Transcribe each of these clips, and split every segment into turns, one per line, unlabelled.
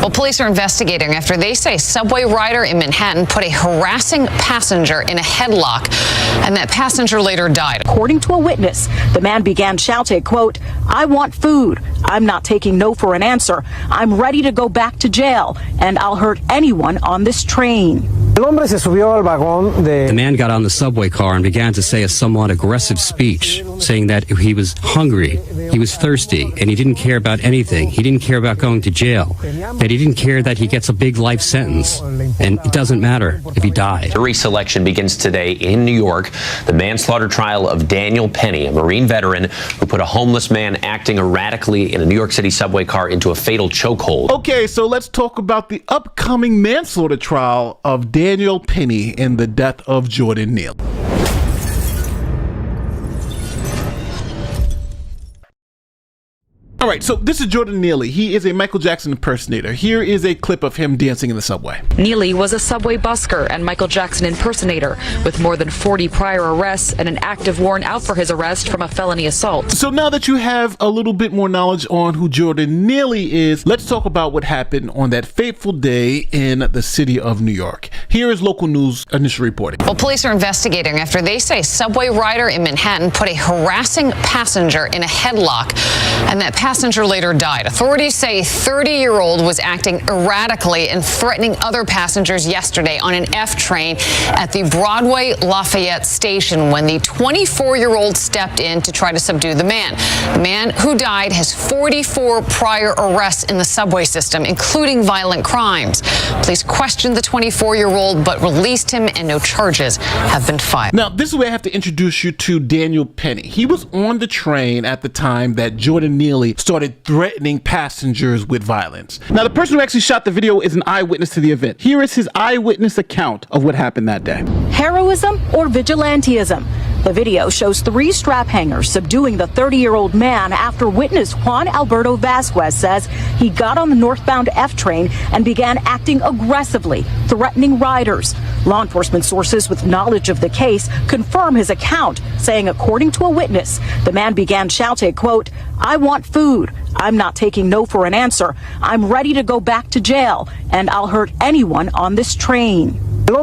Well, police are investigating after they say a subway rider in Manhattan put a harassing passenger in a headlock, and that passenger later died.
According to a witness, the man began shouting, quote, "I want food. I'm not taking no for an answer. I'm ready to go back to jail, and I'll hurt anyone on this train."
The man got on the subway car and began to say a somewhat aggressive speech, saying that he was hungry, he was thirsty, and he didn't care about anything. He didn't care about going to jail, that he didn't care that he gets a big life sentence, and it doesn't matter if he died.
Jury selection begins today in New York. The manslaughter trial of Daniel Penny, a Marine veteran who put a homeless man acting erratically in a New York City subway car into a fatal chokehold.
Okay, so let's talk about the upcoming manslaughter trial of Daniel Penny in the death of Jordan Neely. All right, so this is Jordan Neely. He is a Michael Jackson impersonator. Here is a clip of him dancing in the subway.
Neely was a subway busker and Michael Jackson impersonator with more than 40 prior arrests and an active warrant out for his arrest from a felony assault.
So now that you have a little bit more knowledge on who Jordan Neely is, let's talk about what happened on that fateful day in the city of New York. Here is local news initial reporting.
Well, police are investigating after they say a subway rider in Manhattan put a harassing passenger in a headlock, and that passenger later died. Authorities say a 30-year-old was acting erratically and threatening other passengers yesterday on an F train at the Broadway Lafayette station when the 24-year-old stepped in to try to subdue the man. The man who died has 44 prior arrests in the subway system, including violent crimes. Police questioned the 24-year-old but released him, and no charges have been filed.
Now, this is where I have to introduce you to Daniel Penny. He was on the train at the time that Jordan Neely started threatening passengers with violence. Now, the person who actually shot the video is an eyewitness to the event. Here is his eyewitness account of what happened that day.
Heroism or vigilantism? The video shows 3 strap hangers subduing the 30-year-old man after witness Juan Alberto Vasquez says he got on the northbound F train and began acting aggressively, threatening riders. Law enforcement sources with knowledge of the case confirm his account, saying according to a witness, the man began shouting, quote, "I want food. I'm not taking no for an answer. I'm ready to go back to jail, and I'll hurt anyone on this train."
The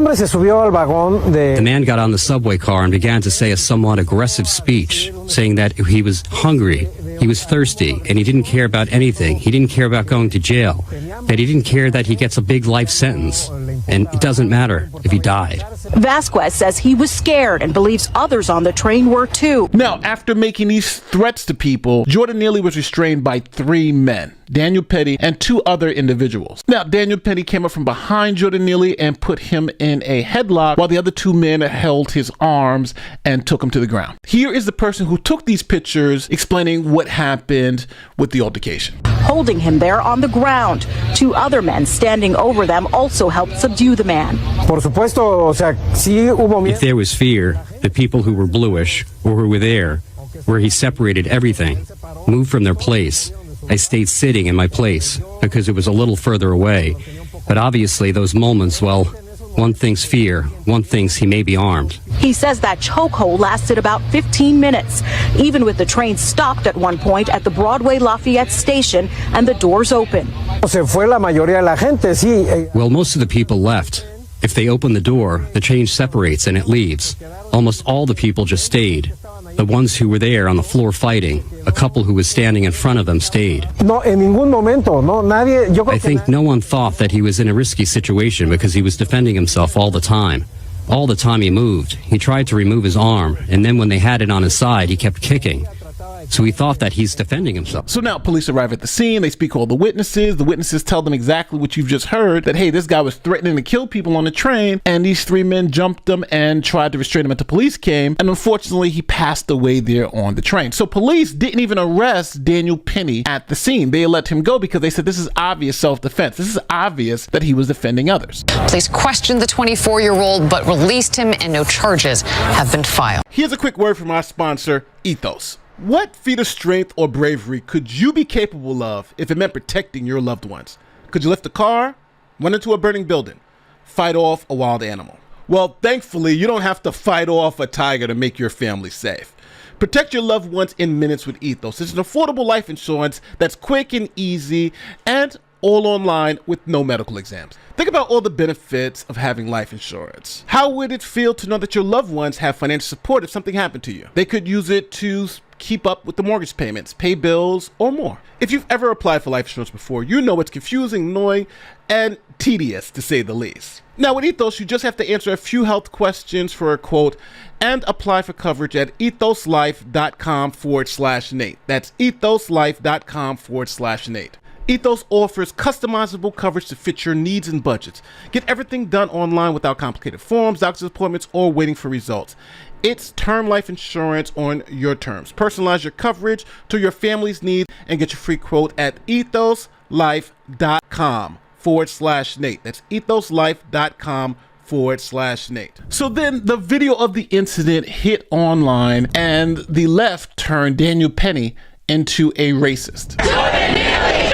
man got on the subway car and began to say a somewhat aggressive speech, saying that he was hungry, he was thirsty, and he didn't care about anything. He didn't care about going to jail, that he didn't care that he gets a big life sentence, and it doesn't matter if he died.
Vasquez says he was scared and believes others on the train were too.
Now, after making these threats to people, Jordan Neely was restrained by 3 men, Daniel Penny and 2 other individuals. Now, Daniel Penny came up from behind Jordan Neely and put him in a headlock while the other 2 men held his arms and took him to the ground. Here is the person who took these pictures explaining what happened with the altercation.
Holding him there on the ground. 2 other men standing over them also helped subdue the man.
If there was fear, the people who were bluish or who were there, where he separated everything, moved from their place. I stayed sitting in my place because it was a little further away. But obviously those moments, well, one thinks fear, one thinks he may be armed.
He says that chokehold lasted about 15 minutes, even with the train stopped at one point at the Broadway Lafayette station and the doors open.
Well, most of the people left. If they open the door, the train separates and it leaves. Almost all the people just stayed. The ones who were there on the floor fighting, a couple who was standing in front of them stayed. I think no one thought that he was in a risky situation because he was defending himself all the time. All the time he moved. He tried to remove his arm, and then when they had it on his side, he kept kicking. So he thought that he's defending himself.
So now police arrive at the scene. They speak all the witnesses. The witnesses tell them exactly what you've just heard, that, hey, this guy was threatening to kill people on the train, and these 3 men jumped him and tried to restrain him until police came, and unfortunately he passed away there on the train. So police didn't even arrest Daniel Penny at the scene. They let him go because they said this is obvious self-defense. This is obvious that he was defending others.
Police questioned the 24-year-old but released him, and no charges have been filed.
Here's a quick word from our sponsor, Ethos. What feat of strength or bravery could you be capable of if it meant protecting your loved ones? Could you lift a car, run into a burning building, fight off a wild animal? Well, thankfully, you don't have to fight off a tiger to make your family safe. Protect your loved ones in minutes with Ethos. It's an affordable life insurance that's quick and easy and all online with no medical exams. Think about all the benefits of having life insurance. How would it feel to know that your loved ones have financial support if something happened to you? They could use it to keep up with the mortgage payments, pay bills, or more. If you've ever applied for life insurance before, you know it's confusing, annoying, and tedious to say the least. Now with Ethos, you just have to answer a few health questions for a quote and apply for coverage at ethoslife.com/Nate. That's ethoslife.com/Nate. Ethos offers customizable coverage to fit your needs and budgets. Get everything done online without complicated forms, doctor's appointments, or waiting for results. It's term life insurance on your terms. Personalize your coverage to your family's needs and get your free quote at ethoslife.com/Nate. That's ethoslife.com/Nate. So then the video of the incident hit online and the left turned Daniel Penny into a racist.
Jordan Neely!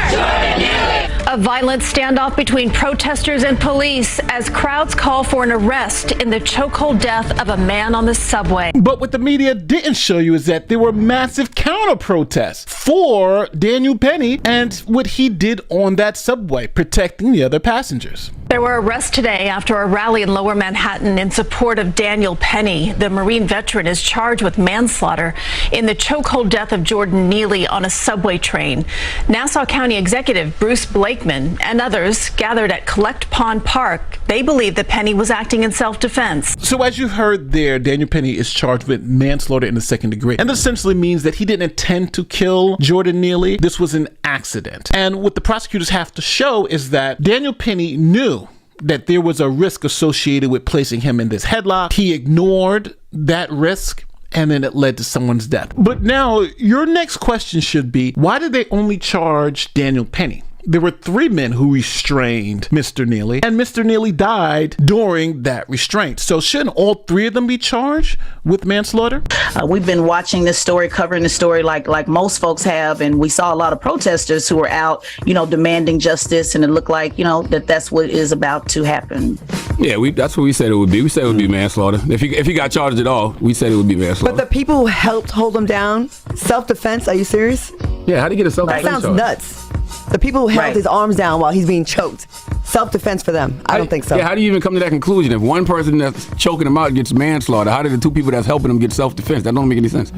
Jordan Neely!
A violent standoff between protesters and police as crowds call for an arrest in the chokehold death of a man on the subway.
But what the media didn't show you is that there were massive counter protests for Daniel Penny and what he did on that subway, protecting the other passengers.
There were arrests today after a rally in Lower Manhattan in support of Daniel Penny. The Marine veteran is charged with manslaughter in the chokehold death of Jordan Neely on a subway train. Nassau County Executive Bruce Blakeman and others gathered at Collect Pond Park. They believe that Penny was acting in self-defense.
So as you heard there, Daniel Penny is charged with manslaughter in the second degree. And this essentially means that he didn't intend to kill Jordan Neely. This was an accident. And what the prosecutors have to show is that Daniel Penny knew that there was a risk associated with placing him in this headlock. He ignored that risk, and then it led to someone's death. But now your next question should be, why did they only charge Daniel Penny? There were 3 men who restrained Mr. Neely, and Mr. Neely died during that restraint. So shouldn't all 3 of them be charged with manslaughter?
We've been watching this story, covering the story like most folks have, and we saw a lot of protesters who were out, demanding justice, and it looked like, that's what is about to happen.
Yeah, that's what we said it would be. We said it would be manslaughter. If he got charged at all, we said it would be manslaughter.
But the people who helped hold him down, self-defense, are you serious?
Yeah, how'd he get a self-defense
That sounds
charge?
nuts. The people who held his arms down while he's being choked. Self-defense for them. I don't think so.
Yeah, how do you even come to that conclusion? If one person that's choking him out gets manslaughter, how did the 2 people that's helping him get self-defense? That don't make any sense.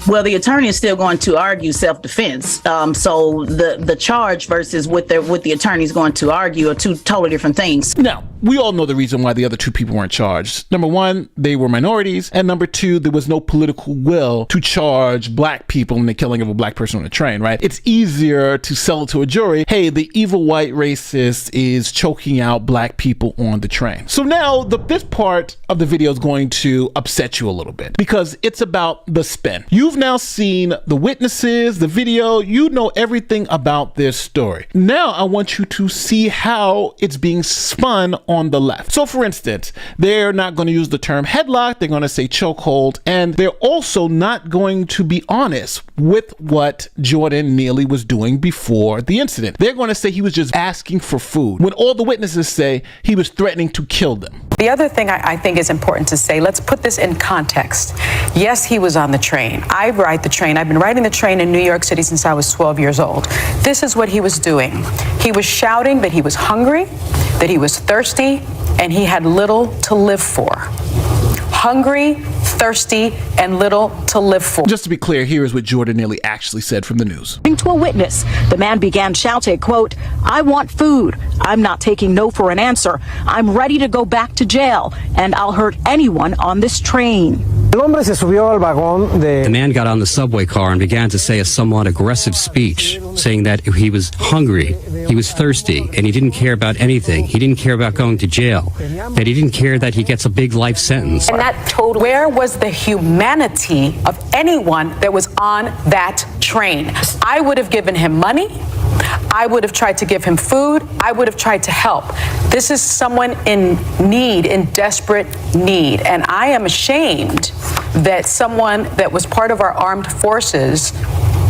Well, the attorney is still going to argue self-defense. So the charge versus what the attorney is going to argue are 2 totally different things.
Now, we all know the reason why the other 2 people weren't charged. Number 1, they were minorities. And number 2, there was no political will to charge black people in the killing of a black person on a train, right? It's easier to sell to a jury, hey, the evil white racist is choking out black people on the train. So now this part of the video is going to upset you a little bit because it's about the spin. You've now seen the witnesses, the video, you know everything about this story. Now I want you to see how it's being spun on the left. So for instance, they're not going to use the term headlock, they're going to say chokehold, and they're also not going to be honest with what Jordan Neely was doing before the incident. They're going to say he was just asking for food, when all the witnesses say he was threatening to kill them.
The other thing I think is important to say, let's put this in context. Yes, he was on the train. I ride the train. I've been riding the train in New York City since I was 12 years old. This is what he was doing. He was shouting that he was hungry, that he was thirsty, and he had little to live for. Hungry, thirsty, and little to live for.
Just to be clear, here is what Jordan Neely actually said from the news.
To a witness, the man began shouting, quote, "I want food. I'm not taking no for an answer. I'm ready to go back to jail, and I'll hurt anyone on this train."
The man got on the subway car and began to say a somewhat aggressive speech, saying that he was hungry, he was thirsty, and he didn't care about anything. He didn't care about going to jail, that he didn't care that he gets a big life sentence.
And that told, where was the humanity of anyone that was on that train? I would have given him money. I would have tried to give him food. I would have tried to help. This is someone in need, in desperate need. And I am ashamed that someone that was part of our armed forces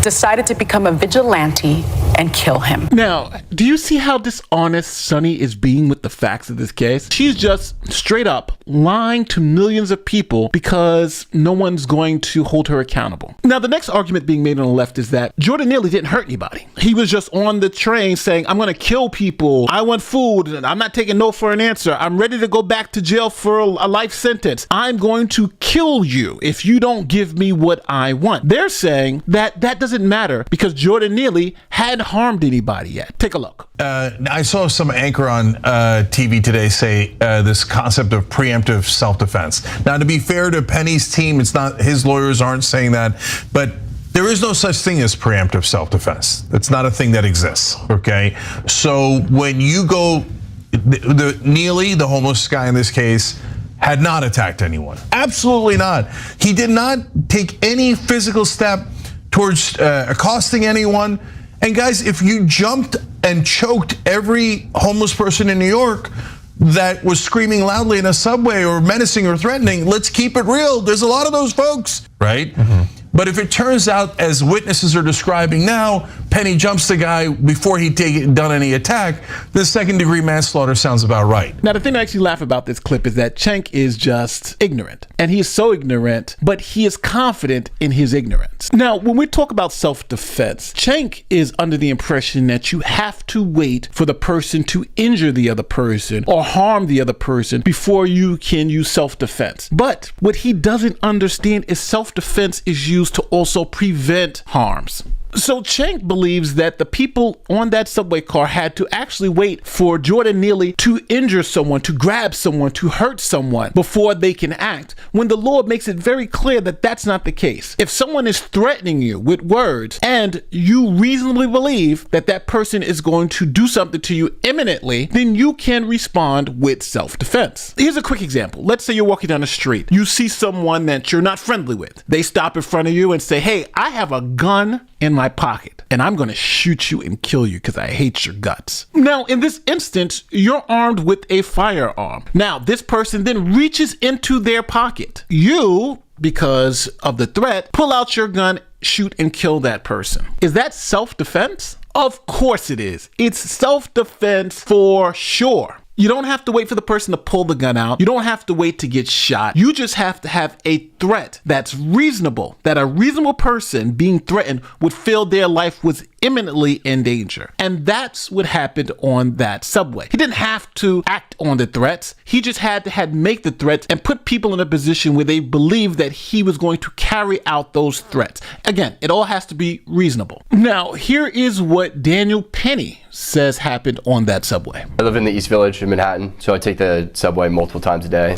decided to become a vigilante and kill him.
Now, do you see how dishonest Sunny is being with the facts of this case? She's just straight up lying to millions of people because no one's going to hold her accountable. Now, the next argument being made on the left is that Jordan Neely didn't hurt anybody. He was just on the train saying, I'm going to kill people. I want food. And I'm not taking no for an answer. I'm ready to go back to jail for a life sentence. I'm going to kill you if you don't give me what I want. They're saying that that doesn't matter because Jordan Neely hadn't harmed anybody yet. Take a look.
I saw some anchor on TV today say this concept of preemptive self-defense. Now, to be fair to Penny's team, it's not, his lawyers aren't saying that, but there is no such thing as preemptive self-defense. It's not a thing that exists, okay? So when you go, the Neely, the homeless guy in this case, had not attacked anyone. Absolutely not. He did not take any physical step towards accosting anyone. And guys, if you jumped and choked every homeless person in New York that was screaming loudly in a subway or menacing or threatening, let's keep it real. There's a lot of those folks, right? Mm-hmm. But if it turns out, as witnesses are describing now, Penny jumps the guy before he'd done any attack, the second-degree manslaughter sounds about right.
Now, the thing I actually laugh about this clip is that Cenk is just ignorant. And he is so ignorant, but he is confident in his ignorance. Now, when we talk about self-defense, Cenk is under the impression that you have to wait for the person to injure the other person or harm the other person before you can use self-defense. But what he doesn't understand is self-defense is used to also prevent harms. So Cenk believes that the people on that subway car had to actually wait for Jordan Neely to injure someone, to grab someone, to hurt someone before they can act, when the law makes it very clear that that's not the case. If someone is threatening you with words and you reasonably believe that that person is going to do something to you imminently, then you can respond with self-defense. Here's a quick example. Let's say you're walking down the street. You see someone that you're not friendly with. They stop in front of you and say, hey, I have a gun in my pocket and I'm going to shoot you and kill you because I hate your guts. Now, in this instance, you're armed with a firearm. Now, this person then reaches into their pocket. You, because of the threat, pull out your gun, shoot and kill that person. Is that self-defense? Of course it is. It's self-defense for sure. You don't have to wait for the person to pull the gun out. You don't have to wait to get shot. You just have to have a threat that's reasonable, that a reasonable person being threatened would feel their life was imminently in danger. And that's what happened on that subway. He didn't have to act on the threats. He just had to make the threats and put people in a position where they believed that he was going to carry out those threats. Again, it all has to be reasonable. Now, here is what Daniel Penny says happened on that subway.
I live in the East Village in Manhattan, so I take the subway multiple times a day.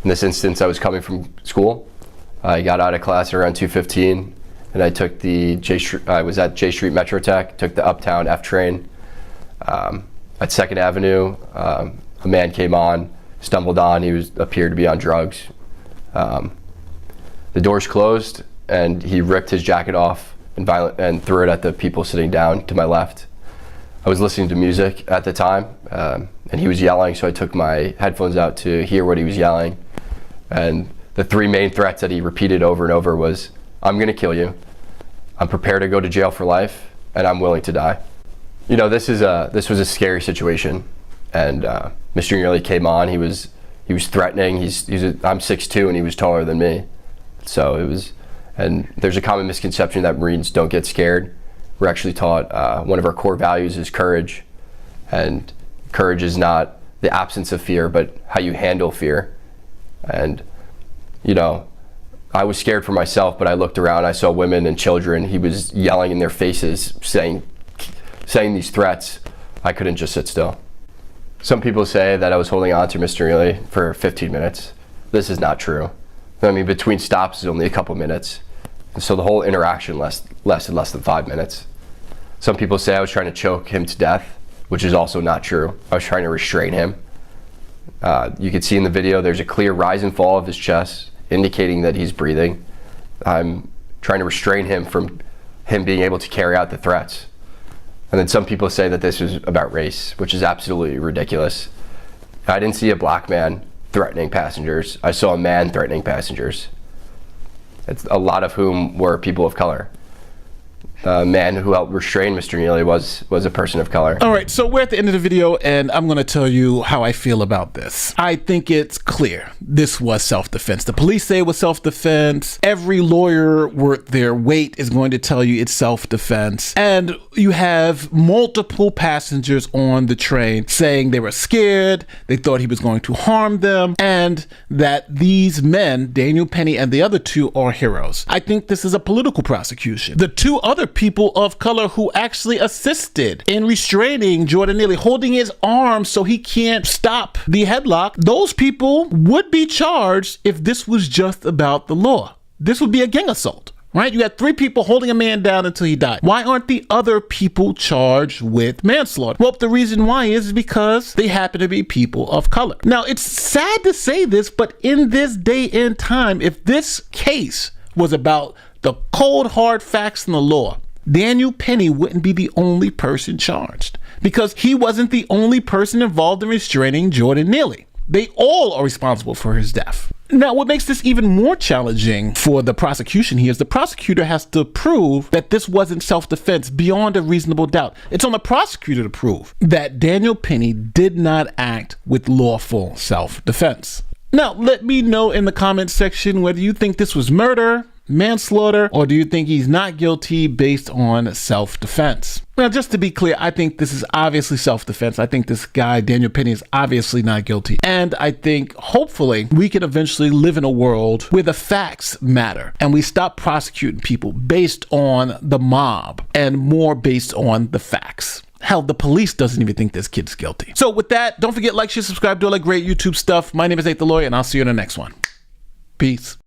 In this instance, I was coming from school. I got out of class around 2:15, and I took I was at J Street Metro Tech, took the Uptown F train. At 2nd Avenue, a man came on, stumbled on, appeared to be on drugs. The doors closed, and he ripped his jacket off and threw it at the people sitting down to my left. I was listening to music at the time, and he was yelling, so I took my headphones out to hear what he was yelling. And the 3 main threats that he repeated over and over was, I'm gonna kill you, I'm prepared to go to jail for life, and I'm willing to die. You know, this was a scary situation, and Mr. Neely came on, he was threatening, I'm 6'2", and he was taller than me. So and there's a common misconception that Marines don't get scared. We're actually taught one of our core values is courage, and courage is not the absence of fear, but how you handle fear. And you know, I was scared for myself, but I looked around, I saw women and children. He was yelling in their faces, saying these threats. I couldn't just sit still. Some people say that I was holding on to Mr. Neely for 15 minutes. This is not true. I mean, between stops is only a couple minutes. So the whole interaction lasted less than 5 minutes. Some people say I was trying to choke him to death, which is also not true. I was trying to restrain him. You can see in the video, there's a clear rise and fall of his chest, indicating that he's breathing. I'm trying to restrain him from him being able to carry out the threats. And then some people say that this was about race, which is absolutely ridiculous. I didn't see a black man threatening passengers. I saw a man threatening passengers, a lot of whom were people of color. man who helped restrain Mr. Neely was a person of color.
All right, so we're at the end of the video, and I'm going to tell you how I feel about this. I think it's clear this was self-defense. The police say it was self-defense. Every lawyer worth their weight is going to tell you it's self-defense. And you have multiple passengers on the train saying they were scared, they thought he was going to harm them, and that these men, Daniel Penny and the other two, are heroes. I think this is a political prosecution. The two other people of color who actually assisted in restraining Jordan Neely, holding his arm so he can't stop the headlock, those people would be charged if this was just about the law. This would be a gang assault, right? You had 3 people holding a man down until he died. Why aren't the other people charged with manslaughter? Well, the reason why is because they happen to be people of color. Now, it's sad to say this, but in this day and time, if this case was about the cold, hard facts in the law, Daniel Penny wouldn't be the only person charged because he wasn't the only person involved in restraining Jordan Neely. They all are responsible for his death. Now, what makes this even more challenging for the prosecution here is the prosecutor has to prove that this wasn't self-defense beyond a reasonable doubt. It's on the prosecutor to prove that Daniel Penny did not act with lawful self-defense. Now, let me know in the comments section whether you think this was murder, manslaughter, or do you think he's not guilty based on self-defense? Now, just to be clear, I think this is obviously self-defense. I think this guy, Daniel Penny, is obviously not guilty. And I think, hopefully, we can eventually live in a world where the facts matter and we stop prosecuting people based on the mob and more based on the facts. Hell, the police doesn't even think this kid's guilty. So with that, don't forget, like, share, subscribe, do all that great YouTube stuff. My name is Nate the Lawyer, and I'll see you in the next one. Peace.